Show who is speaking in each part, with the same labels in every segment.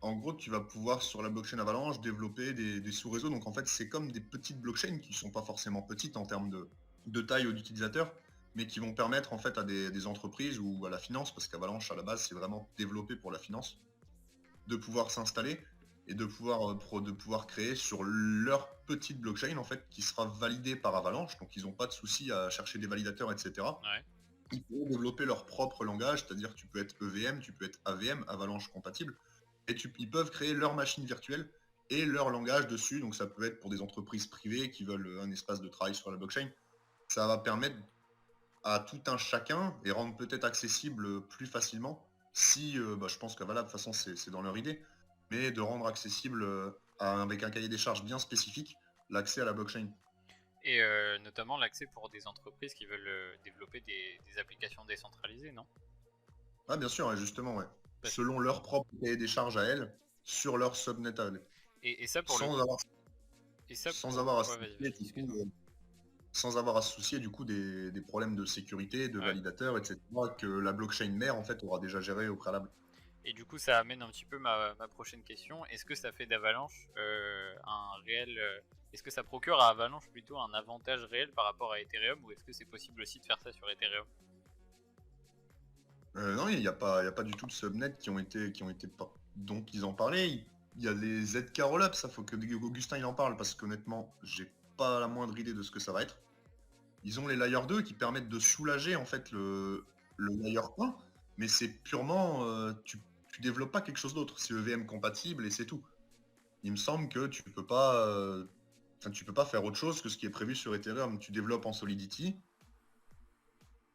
Speaker 1: En gros, tu vas pouvoir sur la blockchain Avalanche développer des sous-réseaux. Donc en fait, c'est comme des petites blockchains qui sont pas forcément petites en termes de taille ou d'utilisateurs, mais qui vont permettre en fait à des entreprises ou à la finance, parce qu'Avalanche à la base c'est vraiment développé pour la finance, de pouvoir s'installer et de pouvoir créer sur leur petite blockchain en fait qui sera validée par Avalanche. Donc ils n'ont pas de souci à chercher des validateurs, etc.
Speaker 2: Ouais.
Speaker 1: Ils pourront développer leur propre langage, c'est-à-dire tu peux être EVM, tu peux être AVM, Avalanche compatible, et ils peuvent créer leur machine virtuelle et leur langage dessus. Donc ça peut être pour des entreprises privées qui veulent un espace de travail sur la blockchain. Ça va permettre à tout un chacun et rendre peut-être accessible plus facilement si, je pense que voilà, de toute façon c'est dans leur idée, mais de rendre accessible avec un cahier des charges bien spécifique l'accès à la blockchain.
Speaker 2: Et notamment l'accès pour des entreprises qui veulent développer des applications décentralisées, non?
Speaker 1: Ah bien sûr, ouais, justement, ouais.
Speaker 2: Parce-
Speaker 1: Selon leur propre cahier des charges à elles, sur leur subnet à elles.
Speaker 2: Et ça pour le
Speaker 1: Sans
Speaker 2: coup.
Speaker 1: avoir,
Speaker 2: Et ça
Speaker 1: sans
Speaker 2: pour.
Speaker 1: avoir à se
Speaker 2: Ouais, vas-y,
Speaker 1: soucier,
Speaker 2: vas-y,
Speaker 1: du coup,
Speaker 2: excuse-moi.
Speaker 1: sans avoir à se soucier du coup des problèmes de sécurité, de
Speaker 2: Ouais.
Speaker 1: validateurs, etc. que la blockchain mère en fait aura déjà géré au préalable.
Speaker 2: Et du coup, ça amène un petit peu ma prochaine question. Est-ce que ça fait d'Avalanche un réel. Est-ce que ça procure à Avalanche plutôt un avantage réel par rapport à Ethereum, ou est-ce que c'est possible aussi de faire ça sur Ethereum?
Speaker 1: Non, il y a pas du tout de subnet dont ils en parlaient. Il y a les ZK Rollup, ça faut que Augustin il en parle parce qu'honnêtement, j'ai pas la moindre idée de ce que ça va être. Ils ont les Layer 2 qui permettent de soulager en fait le Layer 1, mais c'est purement tu développes pas quelque chose d'autre. C'est EVM compatible et c'est tout. Il me semble que tu peux pas faire autre chose que ce qui est prévu sur Ethereum. Tu développes en Solidity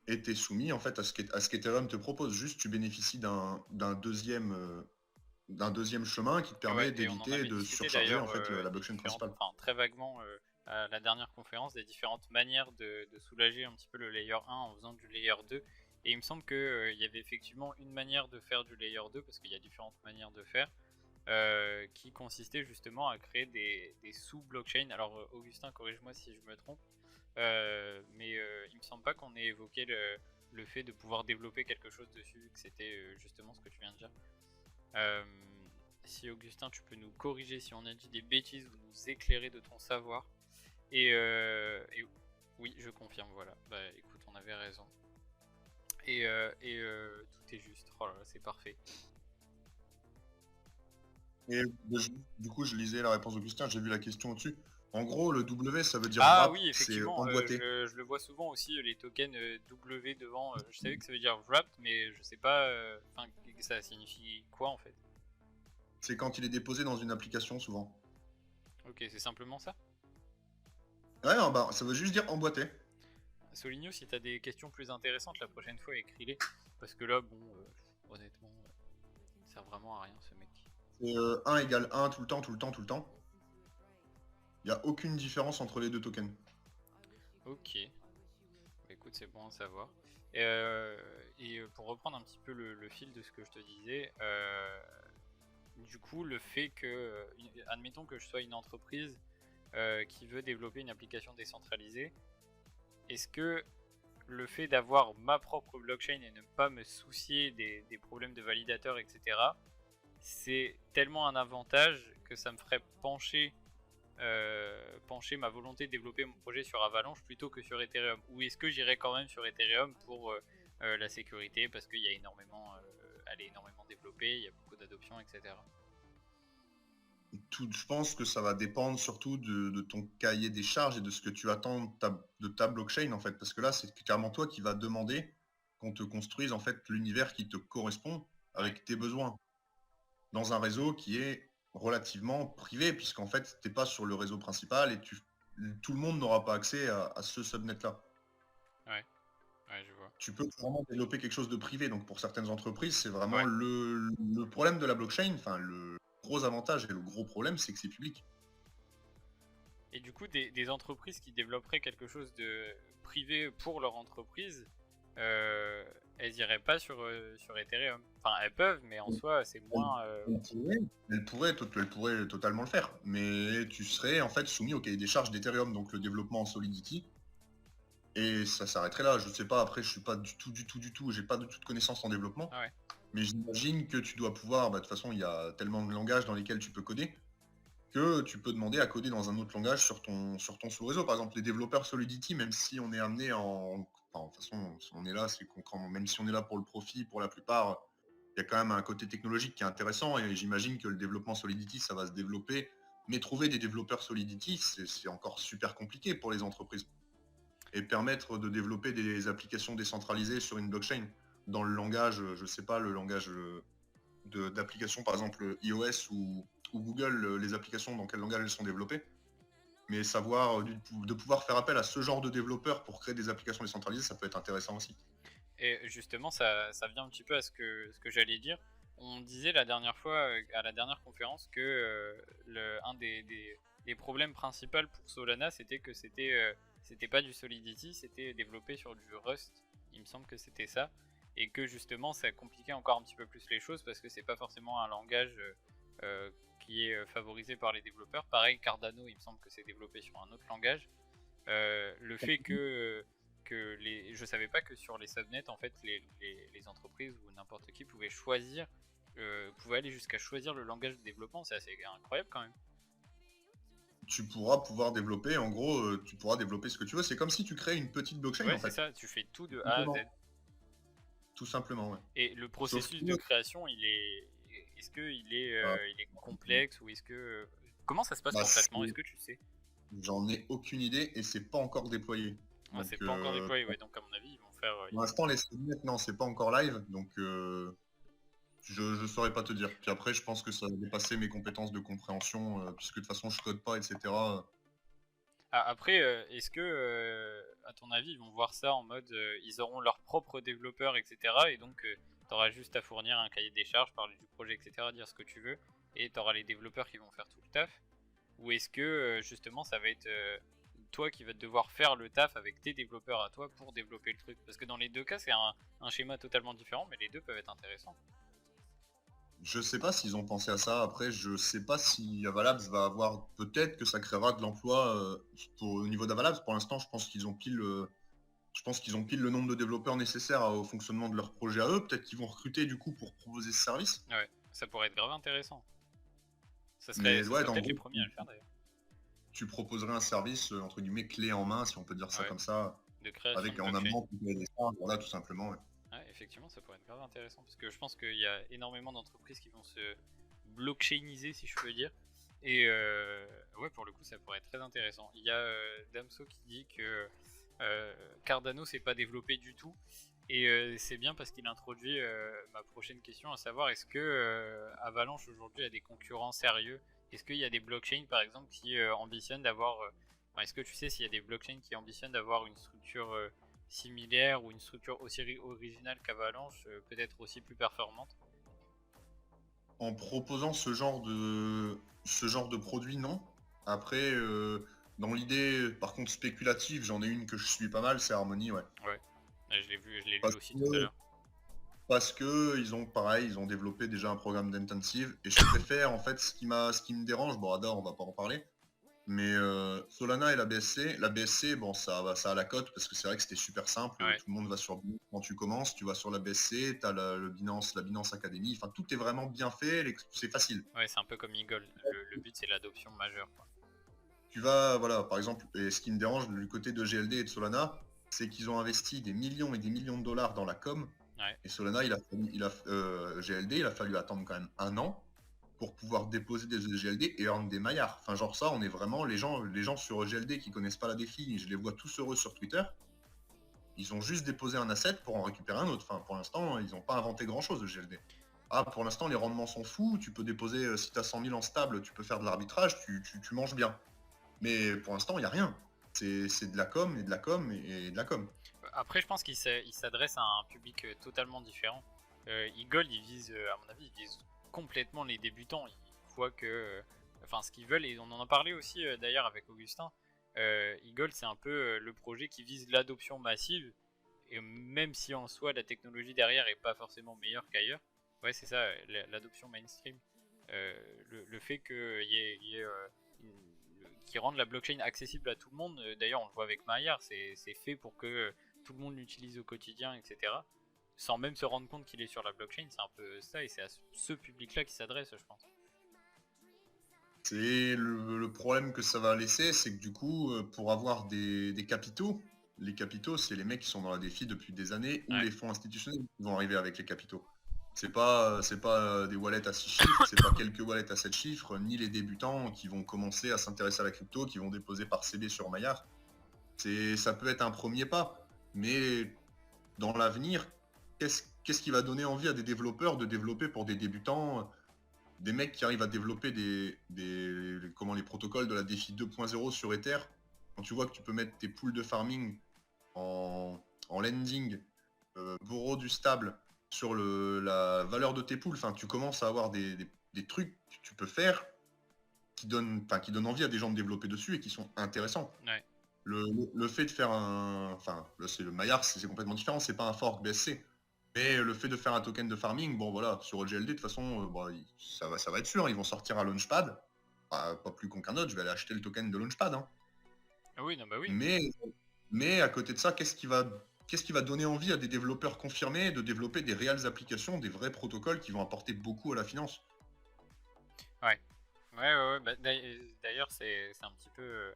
Speaker 1: et tu es soumis en fait à ce qu'Ethereum te propose. Juste tu bénéficies d'un deuxième chemin qui te
Speaker 2: Ouais,
Speaker 1: permet
Speaker 2: et on en
Speaker 1: d'éviter
Speaker 2: avait
Speaker 1: de
Speaker 2: discuté
Speaker 1: surcharger en
Speaker 2: d'ailleurs
Speaker 1: fait la
Speaker 2: des
Speaker 1: blockchain
Speaker 2: différentes,
Speaker 1: principale.
Speaker 2: enfin très vaguement à la dernière conférence, des différentes manières de soulager un petit peu le layer 1 en faisant du layer 2. Et il me semble qu'il y avait effectivement une manière de faire du layer 2, parce qu'il y a différentes manières de faire, qui consistait justement à créer des sous-blockchains. Alors Augustin, corrige-moi si je me trompe, mais il me semble pas qu'on ait évoqué le fait de pouvoir développer quelque chose dessus, que c'était justement ce que tu viens de dire. Euh, Si Augustin, tu peux nous corriger si on a dit des bêtises ou nous éclairer de ton savoir. Et oui, je confirme, voilà. Bah écoute, on avait raison. Tout est juste. Oh là là, c'est parfait.
Speaker 1: Et du coup, je lisais la réponse d'Augustin, j'ai vu la question au-dessus. En gros, le W, ça veut dire
Speaker 2: Ah
Speaker 1: wrap,
Speaker 2: oui,
Speaker 1: c'est
Speaker 2: effectivement,
Speaker 1: emboîté.
Speaker 2: je le vois souvent aussi, les tokens W devant. Je savais que ça veut dire wrapped, mais je sais pas. Enfin, ça signifie quoi en fait?
Speaker 1: C'est quand il est déposé dans une application, souvent.
Speaker 2: Ok, c'est simplement ça.
Speaker 1: Ouais, non, ça veut juste dire emboîté.
Speaker 2: Soligno, si t'as des questions plus intéressantes la prochaine fois, écris-les. Parce que là, bon, honnêtement, il sert vraiment à rien ce mec.
Speaker 1: C'est 1 égale 1 tout le temps, tout le temps, tout le temps. Il n'y a aucune différence entre les deux tokens.
Speaker 2: Ok, bah, écoute, c'est bon à savoir. Pour reprendre un petit peu le fil de ce que je te disais, du coup, le fait que, admettons que je sois une entreprise qui veut développer une application décentralisée, est-ce que le fait d'avoir ma propre blockchain et ne pas me soucier des problèmes de validateur, etc., c'est tellement un avantage que ça me ferait pencher ma volonté de développer mon projet sur Avalanche plutôt que sur Ethereum? Ou est-ce que j'irai quand même sur Ethereum pour la sécurité, parce qu'il y a énormément, elle est énormément développée, il y a beaucoup d'adoption, etc.
Speaker 1: Je pense que ça va dépendre surtout de ton cahier des charges et de ce que tu attends de ta blockchain, en fait. Parce que là, c'est clairement toi qui vas demander qu'on te construise, en fait, l'univers qui te correspond
Speaker 2: Ouais.
Speaker 1: avec tes besoins. Dans un réseau qui est relativement privé, puisqu'en fait, tu n'es pas sur le réseau principal et tout le monde n'aura pas accès à ce subnet-là.
Speaker 2: Ouais, ouais, je vois.
Speaker 1: Tu peux vraiment développer quelque chose de privé. Donc pour certaines entreprises, c'est vraiment
Speaker 2: Ouais.
Speaker 1: le problème de la blockchain, enfin le gros avantage et le gros problème, c'est que c'est public.
Speaker 2: Et du coup, des entreprises qui développeraient quelque chose de privé pour leur entreprise, elles iraient pas sur Ethereum. Enfin, elles peuvent, mais en soi, c'est moins.
Speaker 1: Elle pourrait totalement le faire, mais tu serais en fait soumis au cahier des charges d'Ethereum, donc le développement en Solidity, et ça s'arrêterait là. Je sais pas, après je suis pas du tout, j'ai pas du tout de connaissances en développement,
Speaker 2: Ah ouais.
Speaker 1: Mais j'imagine que tu dois pouvoir, de toute façon, il y a tellement de langages dans lesquels tu peux coder, que tu peux demander à coder dans un autre langage sur ton sous-réseau. Par exemple, les développeurs Solidity, même si on est amené enfin, de toute façon, si on est là, c'est même si on est là pour le profit, pour la plupart, il y a quand même un côté technologique qui est intéressant, et j'imagine que le développement Solidity, ça va se développer. Mais trouver des développeurs Solidity, c'est encore super compliqué pour les entreprises. Et permettre de développer des applications décentralisées sur une blockchain dans le langage, je sais pas, le langage d'applications, par exemple iOS ou Google, les applications dans quel langage elles sont développées. Mais savoir de pouvoir faire appel à ce genre de développeurs pour créer des applications décentralisées, ça peut être intéressant aussi.
Speaker 2: Et justement, ça vient un petit peu à ce que j'allais dire. On disait la dernière fois, à la dernière conférence, que un des problèmes principaux pour Solana, c'était que c'était pas du Solidity, c'était développé sur du Rust. Il me semble que c'était ça. Et que justement, ça compliquait encore un petit peu plus les choses parce que c'est pas forcément un langage qui est favorisé par les développeurs. Pareil, Cardano, il me semble que c'est développé sur un autre langage. Le fait que je savais pas que sur les subnets, en fait, les entreprises ou n'importe qui pouvait aller jusqu'à choisir le langage de développement. C'est assez incroyable quand même.
Speaker 1: Tu pourras pouvoir développer, en gros, tu pourras développer ce que tu veux. C'est comme si tu crées une petite blockchain,
Speaker 2: Ouais,
Speaker 1: en
Speaker 2: c'est
Speaker 1: fait.
Speaker 2: ça, tu fais tout de
Speaker 1: Tout
Speaker 2: A à Z.
Speaker 1: simplement. Tout simplement, ouais.
Speaker 2: Et le
Speaker 1: Sauf
Speaker 2: processus
Speaker 1: que,
Speaker 2: de création, est-ce
Speaker 1: euh,
Speaker 2: il est complexe ou est-ce que. Comment ça se passe
Speaker 1: bah,
Speaker 2: concrètement? Est-ce que tu sais?
Speaker 1: j'en ai aucune idée et c'est pas encore déployé.
Speaker 2: Ouais,
Speaker 1: Donc,
Speaker 2: c'est pas encore déployé, ouais, donc à mon avis, ils vont faire.
Speaker 1: pour l'instant, les subnets, non, c'est pas encore live, donc je saurais pas te dire. Puis après, je pense que ça va dépasser mes compétences de compréhension, puisque de toute façon, je code pas, etc.
Speaker 2: Après, est-ce que, à ton avis, ils vont voir ça en mode, ils auront leurs propres développeurs, etc. Et donc, t'auras juste à fournir un cahier des charges, parler du projet, etc., dire ce que tu veux, et t'auras les développeurs qui vont faire tout le taf. Ou est-ce que, justement, ça va être toi qui vas devoir faire le taf avec tes développeurs à toi pour développer le truc? Parce que dans les deux cas, c'est un schéma totalement différent, mais les deux peuvent être intéressants.
Speaker 1: Je sais pas s'ils ont pensé à ça. Après, je sais pas si Avalabs va avoir. Peut-être que ça créera de l'emploi au niveau d'Avalabs. Pour l'instant, je pense qu'ils ont pile le nombre de développeurs nécessaires au fonctionnement de leur projet à eux. Peut-être qu'ils vont recruter du coup pour proposer ce service.
Speaker 2: Ouais, ça pourrait être grave intéressant.
Speaker 1: Mais
Speaker 2: Ça
Speaker 1: ouais,
Speaker 2: serait
Speaker 1: en
Speaker 2: peut-être les
Speaker 1: gros,
Speaker 2: premiers à le faire d'ailleurs.
Speaker 1: tu proposerais un service entre guillemets clé en main, si on peut dire ça
Speaker 2: Ouais,
Speaker 1: comme ça,
Speaker 2: de création de
Speaker 1: avec en
Speaker 2: blockchain.
Speaker 1: amont des charges, voilà, tout simplement. Ouais.
Speaker 2: Ouais, effectivement, ça pourrait être grave intéressant parce que je pense qu'il y a énormément d'entreprises qui vont se blockchainiser, si je peux dire. Et ouais, pour le coup, ça pourrait être très intéressant. Il y a Damso qui dit que Cardano s'est pas développé du tout. Et c'est bien parce qu'il introduit ma prochaine question, à savoir est-ce que Avalanche aujourd'hui a des concurrents sérieux? Est-ce qu'il y a des blockchains par exemple qui ambitionnent d'avoir. Enfin, est-ce que tu sais s'il y a des blockchains qui ambitionnent d'avoir une structure similaire ou une structure aussi originale qu'Avalanche, peut-être aussi plus performante?
Speaker 1: En proposant ce genre de produit, non. Après, dans l'idée, par contre, spéculative, j'en ai une que je suis pas mal, c'est Harmony, ouais.
Speaker 2: Ouais, je l'ai vu, je l'ai lu
Speaker 1: Parce
Speaker 2: aussi tout à
Speaker 1: que,
Speaker 2: l'heure.
Speaker 1: parce que ils ont pareil, ils ont développé déjà un programme d'intensive et je préfère en fait ce qui me dérange, bon Ada on va pas en parler, mais Solana et la BSC bon ça a la cote parce que c'est vrai que c'était super simple,
Speaker 2: Ouais,
Speaker 1: tout le monde va sur Binance quand tu commences, tu vas sur la BSC, t'as la Binance Academy, enfin tout est vraiment bien fait, c'est facile.
Speaker 2: ouais, c'est un peu comme Eagle. Le but c'est l'adoption majeure, quoi.
Speaker 1: Tu vas, voilà, par exemple, et ce qui me dérange du côté de GLD et de Solana, c'est qu'ils ont investi des millions et des millions de dollars dans la com.
Speaker 2: Ouais,
Speaker 1: Et Solana, GLD, il a fallu attendre quand même un an pour pouvoir déposer des GLD et earn des maillards. Enfin, genre ça, on est vraiment les gens sur GLD qui connaissent pas la défi, je les vois tous heureux sur Twitter. Ils ont juste déposé un asset pour en récupérer un autre. Enfin, pour l'instant, ils n'ont pas inventé grand chose de GLD. Ah, pour l'instant, les rendements sont fous. Tu peux déposer, si tu as 100 000 en stable, tu peux faire de l'arbitrage, tu manges bien. Mais pour l'instant, il n'y a rien. C'est de la com et de la com et de la com.
Speaker 2: après je pense qu'il s'adresse à un public totalement différent. Eagle, il vise, à mon avis, il vise complètement les débutants. Il voit que, enfin, ce qu'ils veulent, et on en a parlé aussi d'ailleurs avec Augustin. Eagle, c'est un peu le projet qui vise l'adoption massive, et même si en soi la technologie derrière est pas forcément meilleure qu'ailleurs, ouais, c'est ça, l'adoption mainstream. Le fait qu'ils rendent la blockchain accessible à tout le monde, d'ailleurs on le voit avec Maillard, c'est fait pour que tout le monde l'utilise au quotidien, etc. sans même se rendre compte qu'il est sur la blockchain. C'est un peu ça, et c'est à ce public-là qui s'adresse, je pense.
Speaker 1: C'est le problème que ça va laisser, c'est que du coup, pour avoir des capitaux, les capitaux, c'est les mecs qui sont dans la défi depuis des années, ou
Speaker 2: Ouais.
Speaker 1: les fonds institutionnels qui vont arriver avec les capitaux. C'est pas des wallets à 6 chiffres, c'est pas quelques wallets à 7 chiffres, ni les débutants qui vont commencer à s'intéresser à la crypto, qui vont déposer par CB sur Maillard. Ça peut être un premier pas, mais dans l'avenir, qu'est-ce qui va donner envie à des développeurs de développer pour des débutants, des mecs qui arrivent à développer les protocoles de la DeFi 2.0 sur Ether, quand tu vois que tu peux mettre tes pools de farming en lending, bourreau du stable sur la valeur de tes pools, tu commences à avoir des trucs que tu peux faire qui donnent envie à des gens de développer dessus et qui sont intéressants.
Speaker 2: Ouais.
Speaker 1: Le fait de faire là c'est le Maillard, c'est complètement différent, c'est pas un fork BSC. Mais le fait de faire un token de farming, bon voilà, sur OGLD, de toute façon, ça va être sûr, ils vont sortir un Launchpad. Pas plus con qu'un autre, je vais aller acheter le token de Launchpad. Hein.
Speaker 2: Oui, non, bah oui.
Speaker 1: Mais à côté de ça, qu'est-ce qui va donner envie à des développeurs confirmés de développer des réelles applications, des vrais protocoles qui vont apporter beaucoup à la finance?
Speaker 2: Ouais. Bah, d'ailleurs, c'est un petit peu.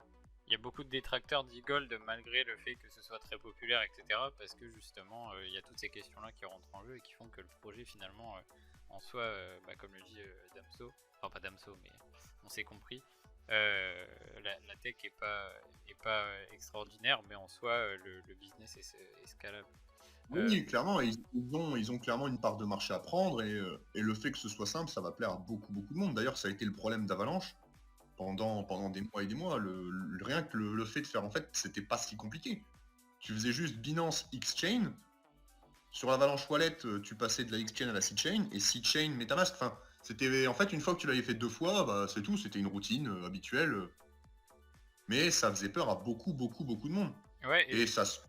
Speaker 2: Il y a beaucoup de détracteurs d'e-gold malgré le fait que ce soit très populaire, etc. Parce que justement, il y a toutes ces questions-là qui rentrent en jeu et qui font que le projet, finalement, en soi, comme le dit Damso, enfin pas Damso, mais on s'est compris, la tech est pas extraordinaire, mais en soi, le business est scalable.
Speaker 1: Oui, clairement, ils ont clairement une part de marché à prendre et le fait que ce soit simple, ça va plaire à beaucoup, beaucoup de monde. D'ailleurs, ça a été le problème d'Avalanche pendant des mois et des mois. Rien que le fait de faire, en fait, c'était pas si compliqué. Tu faisais juste Binance X-Chain. Sur l'Avalanche Wallet, tu passais de la X-Chain à la C-Chain et C-Chain MetaMask. C'était en fait une fois que tu l'avais fait 2 fois, c'est tout. C'était une routine habituelle. Mais ça faisait peur à beaucoup, beaucoup, beaucoup de monde.
Speaker 2: Ouais,
Speaker 1: Et ça se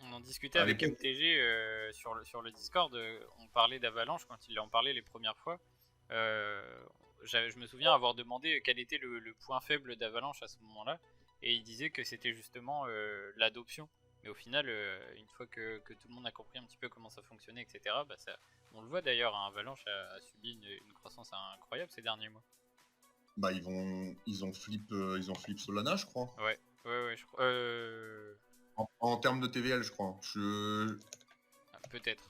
Speaker 2: on en discutait
Speaker 1: à
Speaker 2: avec
Speaker 1: l'époque.
Speaker 2: MTG sur le Discord, on parlait d'Avalanche quand il en parlait les premières fois. Je me souviens avoir demandé quel était le point faible d'Avalanche à ce moment-là, et il disait que c'était justement l'adoption. Mais au final, une fois que tout le monde a compris un petit peu comment ça fonctionnait, etc., bah on le voit d'ailleurs, hein, Avalanche a subi une croissance incroyable ces derniers mois.
Speaker 1: Ils ont flip Solana, je crois.
Speaker 2: Ouais, je crois.
Speaker 1: En termes de TVL, je crois.
Speaker 2: Peut-être.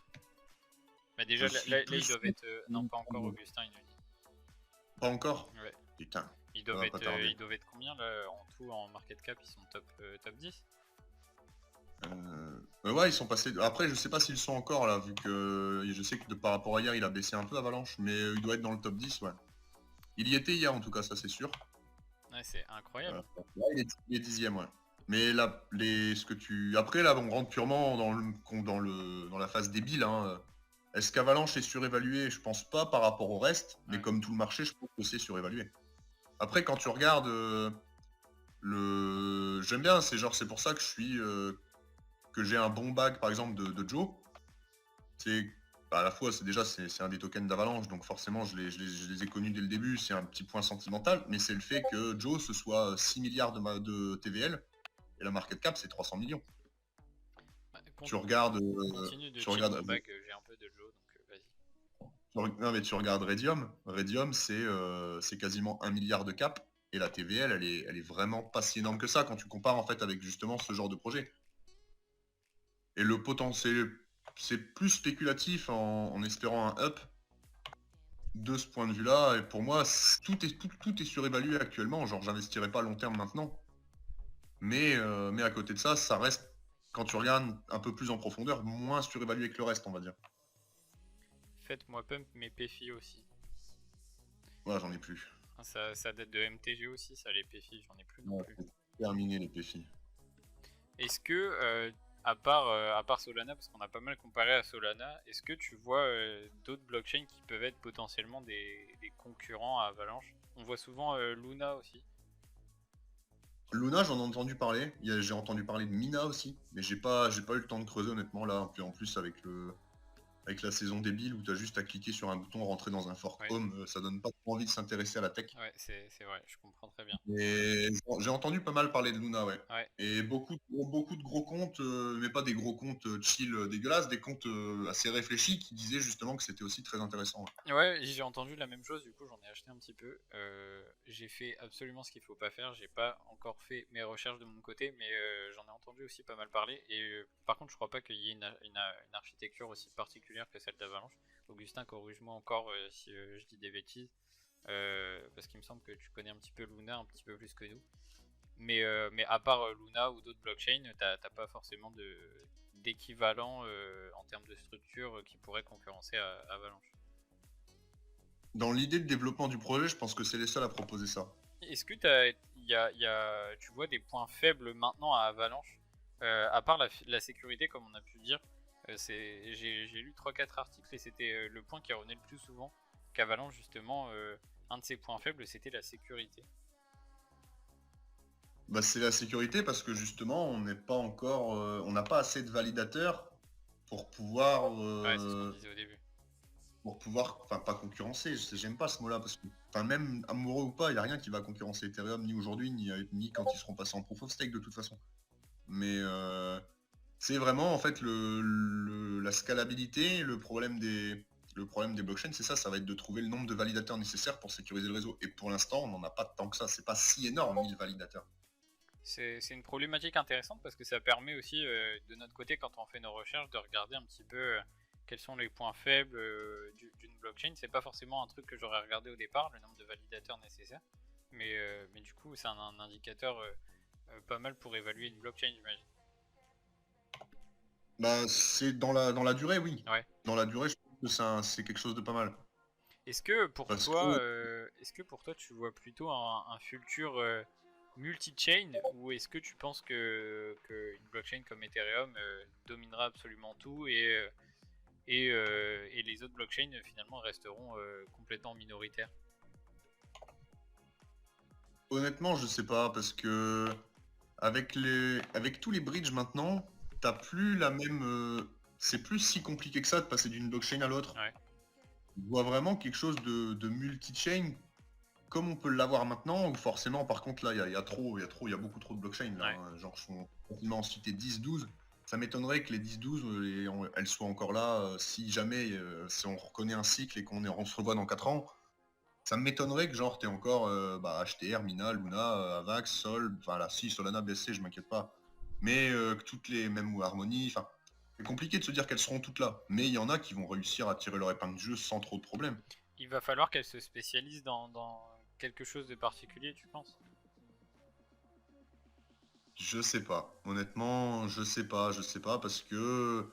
Speaker 2: Mais déjà,
Speaker 1: Je suis
Speaker 2: là,
Speaker 1: plus
Speaker 2: ils doivent être. Non, pas encore, Augustin, il nous dit.
Speaker 1: Pas encore.
Speaker 2: Ouais.
Speaker 1: Putain.
Speaker 2: Ils
Speaker 1: Ça
Speaker 2: doivent
Speaker 1: va
Speaker 2: être,
Speaker 1: pas tarder.
Speaker 2: ils doivent être combien là en tout en market cap? Ils sont top 10?
Speaker 1: Ouais, ils sont passés. Après, je sais pas s'ils sont encore là, vu que je sais que par rapport à hier, il a baissé un peu Avalanche, mais il doit être dans le top 10, ouais. Il y était hier en tout cas, ça c'est sûr.
Speaker 2: Ouais, c'est incroyable.
Speaker 1: Là, il est 10e, ouais. Mais là, après, là, on rentre purement dans la phase débile. Hein. Est-ce qu'Avalanche est surévalué? Je pense pas par rapport au reste, mais
Speaker 2: Ouais.
Speaker 1: comme tout le marché, je pense que c'est surévalué. Après, quand tu regardes j'aime bien, c'est pour ça que que j'ai un bon bag par exemple de Joe. C'est à la fois c'est un des tokens d'Avalanche, donc forcément je les ai connus dès le début, c'est un petit point sentimental, mais c'est le fait que Joe ce soit 6 milliards de TVL et la market cap c'est 300 millions.
Speaker 2: Bah,
Speaker 1: Tu regardes
Speaker 2: continue de
Speaker 1: tu
Speaker 2: chill
Speaker 1: regardes
Speaker 2: mon bac, j'ai un peu de Joe, donc vas-y.
Speaker 1: non mais tu regardes Redium c'est quasiment 1 milliard de cap et la TVL elle est vraiment pas si énorme que ça quand tu compares en fait avec justement ce genre de projet. Et le potentiel, c'est plus spéculatif en espérant un up de ce point de vue-là. Et pour moi, tout est surévalué actuellement. Genre, j'investirais pas à long terme maintenant. Mais à côté de ça, ça reste, quand tu regardes un peu plus en profondeur, moins surévalué que le reste, on va dire.
Speaker 2: Faites-moi pump mes PFI aussi.
Speaker 1: Voilà, j'en ai plus.
Speaker 2: Ça date de MTG aussi, ça, les PFI, j'en ai plus non plus.
Speaker 1: Terminé les PFI.
Speaker 2: Est-ce que, à part Solana, parce qu'on a pas mal comparé à Solana, est-ce que tu vois d'autres blockchains qui peuvent être potentiellement des concurrents à Avalanche? On voit souvent Luna aussi.
Speaker 1: Luna, j'en ai entendu parler. J'ai entendu parler de Mina aussi. Mais j'ai pas eu le temps de creuser honnêtement là. Puis en plus avec avec la saison débile où tu as juste à cliquer sur un bouton, rentrer dans un fork
Speaker 2: Ouais,
Speaker 1: home, ça donne pas trop envie de s'intéresser à la tech.
Speaker 2: ouais, c'est vrai, je comprends très bien.
Speaker 1: Et j'ai entendu pas mal parler de Luna, ouais.
Speaker 2: Ouais.
Speaker 1: Et beaucoup de gros comptes, mais pas des gros comptes chill dégueulasses, des comptes assez réfléchis qui disaient justement que c'était aussi très intéressant. Ouais.
Speaker 2: Ouais, j'ai entendu la même chose, du coup j'en ai acheté un petit peu. J'ai fait absolument ce qu'il faut pas faire, j'ai pas encore fait mes recherches de mon côté, mais j'en ai entendu aussi pas mal parler. Et par contre, je crois pas qu'il y ait une architecture aussi particulière que celle d'Avalanche. Augustin, corrige-moi encore si je dis des bêtises, parce qu'il me semble que tu connais un petit peu Luna, un petit peu plus que nous. Mais à part Luna ou d'autres blockchains, t'as pas forcément d'équivalent en termes de structure qui pourrait concurrencer Avalanche.
Speaker 1: Dans l'idée de développement du projet, je pense que c'est les seuls à proposer ça.
Speaker 2: Est-ce que tu vois des points faibles maintenant à Avalanche, à part la sécurité, comme on a pu dire. J'ai lu 3-4 articles et c'était le point qui revenait le plus souvent qu'Avalanche, justement, un de ses points faibles, c'était la sécurité.
Speaker 1: Bah, c'est la sécurité parce que justement, on n'est pas encore, on n'a pas assez de validateurs pour pouvoir,
Speaker 2: Ouais, c'est ce qu'on disait au début.
Speaker 1: enfin pas concurrencer. J'aime pas ce mot-là parce que, enfin même amoureux ou pas, il y a rien qui va concurrencer Ethereum ni aujourd'hui ni quand ils seront passés en proof of stake de toute façon. Mais c'est vraiment en fait la scalabilité, le problème des blockchains, c'est ça, ça va être de trouver le nombre de validateurs nécessaires pour sécuriser le réseau. Et pour l'instant, on n'en a pas tant que ça. C'est pas si énorme, 1000 validateurs.
Speaker 2: C'est une problématique intéressante parce que ça permet aussi, de notre côté, quand on fait nos recherches, de regarder un petit peu quels sont les points faibles d'une blockchain. C'est pas forcément un truc que j'aurais regardé au départ, le nombre de validateurs nécessaires, mais du coup, c'est un indicateur pas mal pour évaluer une blockchain, j'imagine.
Speaker 1: Bah, c'est dans la durée, oui.
Speaker 2: Ouais.
Speaker 1: Dans la durée, je pense que c'est quelque chose de pas mal. Parce que
Speaker 2: Est-ce que pour toi, tu vois plutôt un futur multi-chain, ou est-ce que tu penses que une blockchain comme Ethereum dominera absolument tout et les autres blockchains finalement resteront complètement minoritaires?
Speaker 1: honnêtement, je sais pas, parce que avec tous les bridges maintenant, t'as plus la même. C'est plus si compliqué que ça de passer d'une blockchain à l'autre.
Speaker 2: Ouais.
Speaker 1: Je vois vraiment quelque chose de multi-chain comme on peut l'avoir maintenant, ou forcément, par contre, là, il y a beaucoup trop de blockchains, là,
Speaker 2: Ouais.
Speaker 1: hein. Genre, je suis facilement en citer 10-12. Ça m'étonnerait que les 10-12, elles soient encore là, si jamais, si on reconnaît un cycle et on se revoit dans 4 ans. Ça m'étonnerait que, genre, t'aies encore HTR, Mina, Luna, Avax, Sol, enfin, là, si, Solana, BSC, je m'inquiète pas. Mais que toutes les, mêmes ou Harmony, enfin, c'est compliqué de se dire qu'elles seront toutes là. Mais il y en a qui vont réussir à tirer leur épingle du jeu sans trop de problèmes.
Speaker 2: Il va falloir qu'elle se spécialise dans quelque chose de particulier, tu penses?
Speaker 1: Je sais pas. Honnêtement, je sais pas, parce que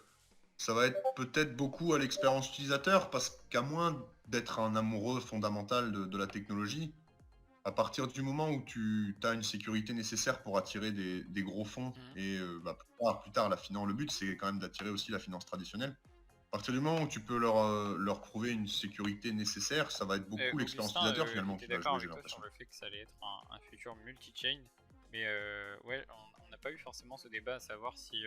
Speaker 1: ça va être peut-être beaucoup à l'expérience utilisateur, parce qu'à moins d'être un amoureux fondamental de la technologie, à partir du moment où tu as une sécurité nécessaire pour attirer des gros fonds,
Speaker 2: Mhm.
Speaker 1: et plus tard, la finance, le but c'est quand même d'attirer aussi la finance traditionnelle. À partir du moment où tu peux leur prouver une sécurité nécessaire, ça va être beaucoup l'expérience
Speaker 2: Augustin
Speaker 1: utilisateur finalement
Speaker 2: était
Speaker 1: qui va
Speaker 2: d'accord
Speaker 1: jouer, j'ai
Speaker 2: avec toi sur
Speaker 1: l'impression.
Speaker 2: le fait que ça allait être un futur multi-chain, mais ouais, on n'a pas eu forcément ce débat à savoir si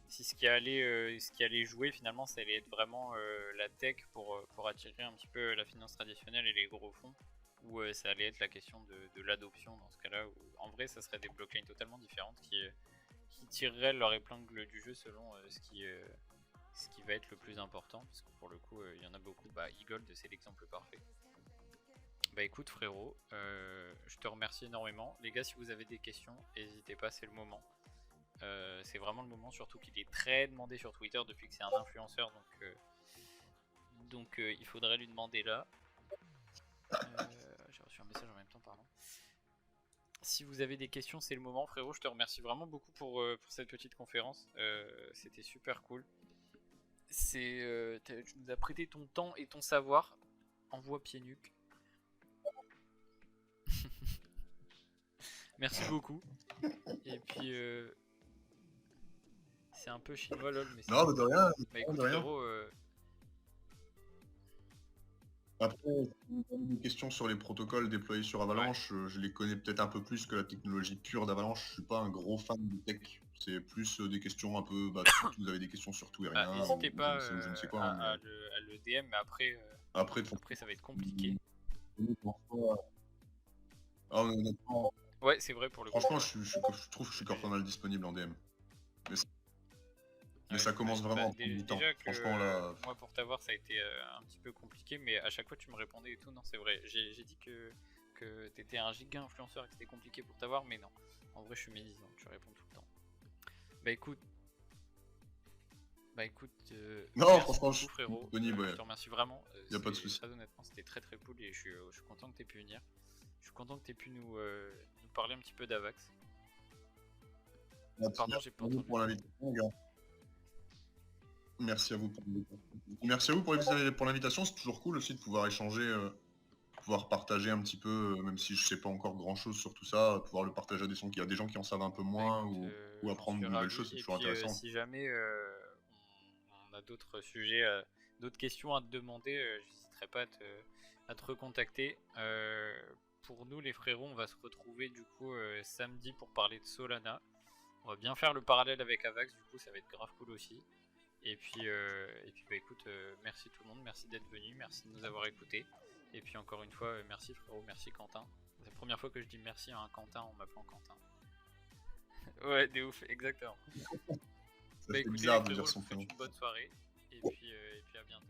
Speaker 2: ce qui allait jouer finalement, ça allait être vraiment la tech pour attirer un petit peu la finance traditionnelle et les gros fonds, ou ça allait être la question de l'adoption dans ce cas-là, où en vrai ça serait des blockchains totalement différentes qui tireraient leur épingle du jeu selon ce qui va être le plus important, parce que pour le coup il y en a beaucoup. Bah, Eagle, c'est l'exemple parfait. Bah écoute frérot, je te remercie énormément. Les gars, si vous avez des questions, n'hésitez pas, c'est le moment. C'est vraiment le moment, surtout qu'il est très demandé sur Twitter depuis que c'est un influenceur, donc il faudrait lui demander là. J'ai reçu un message en même temps, pardon. Si vous avez des questions, c'est le moment, frérot. Je te remercie vraiment beaucoup pour cette petite conférence. C'était super cool. Tu nous as prêté ton temps et ton savoir en voix pieds nus. Merci beaucoup. Et puis, c'est un peu chinois lol, mais c'est
Speaker 1: Non, mais de rien,
Speaker 2: bah écoute
Speaker 1: de rien.
Speaker 2: frérot,
Speaker 1: Après, si vous avez des questions sur les protocoles déployés sur
Speaker 2: ouais,
Speaker 1: Avalanche, je les connais peut-être un peu plus que la technologie pure d'Avalanche. Je suis pas un gros fan de tech C'est plus des questions un peu, bah, vous avez des questions sur tout et rien,
Speaker 2: N'hésitez
Speaker 1: ou
Speaker 2: pas
Speaker 1: je ne sais quoi. Hein,
Speaker 2: à le DM, mais
Speaker 1: après,
Speaker 2: après ça va être compliqué.
Speaker 1: Ah, honnêtement,
Speaker 2: Ouais, c'est vrai pour le coup.
Speaker 1: franchement, je trouve que je suis Cortana disponible en DM. Mais ça commence vraiment à prendre du temps.
Speaker 2: Déjà que
Speaker 1: Franchement, là.
Speaker 2: moi pour t'avoir ça a été un petit peu compliqué, mais à chaque fois tu me répondais et tout, non c'est vrai. J'ai dit que t'étais un giga influenceur et que c'était compliqué pour t'avoir, mais non. En vrai je suis médisant, tu réponds tout le temps. Bah écoute...
Speaker 1: Non,
Speaker 2: merci
Speaker 1: franchement,
Speaker 2: beaucoup,
Speaker 1: je suis
Speaker 2: frérot.
Speaker 1: disponible, ouais.
Speaker 2: Je te remercie vraiment.
Speaker 1: Y a pas de souci.
Speaker 2: Très honnêtement, c'était très très cool et je suis content que t'aies pu venir. Je suis content que t'aies pu nous parler un petit peu d'Avax. Pardon, j'ai pas entendu.
Speaker 1: Pour l'invitation, gars. Merci à vous pour l'invitation. Merci à vous pour l'invitation. C'est toujours cool aussi de pouvoir échanger, pouvoir partager un petit peu, même si je sais pas encore grand chose sur tout ça, pouvoir le partager à des gens qui en savent un peu moins, ou apprendre de nouvelles choses, c'est toujours intéressant.
Speaker 2: Si jamais on a d'autres sujets, d'autres questions à te demander, j'hésiterai pas à te recontacter. Pour nous les frérots, on va se retrouver du coup samedi pour parler de Solana. On va bien faire le parallèle avec Avax, du coup ça va être grave cool aussi. Et puis bah écoute, merci tout le monde, merci d'être venu, merci de nous avoir écoutés. Et puis encore une fois, merci frérot, merci Quentin. C'est la première fois que je dis merci à un Quentin en m'appelant Quentin. Ouais, de ouf, exactement.
Speaker 1: Ça fait bizarre de dire son prénom.
Speaker 2: Une bonne soirée, et puis à bientôt.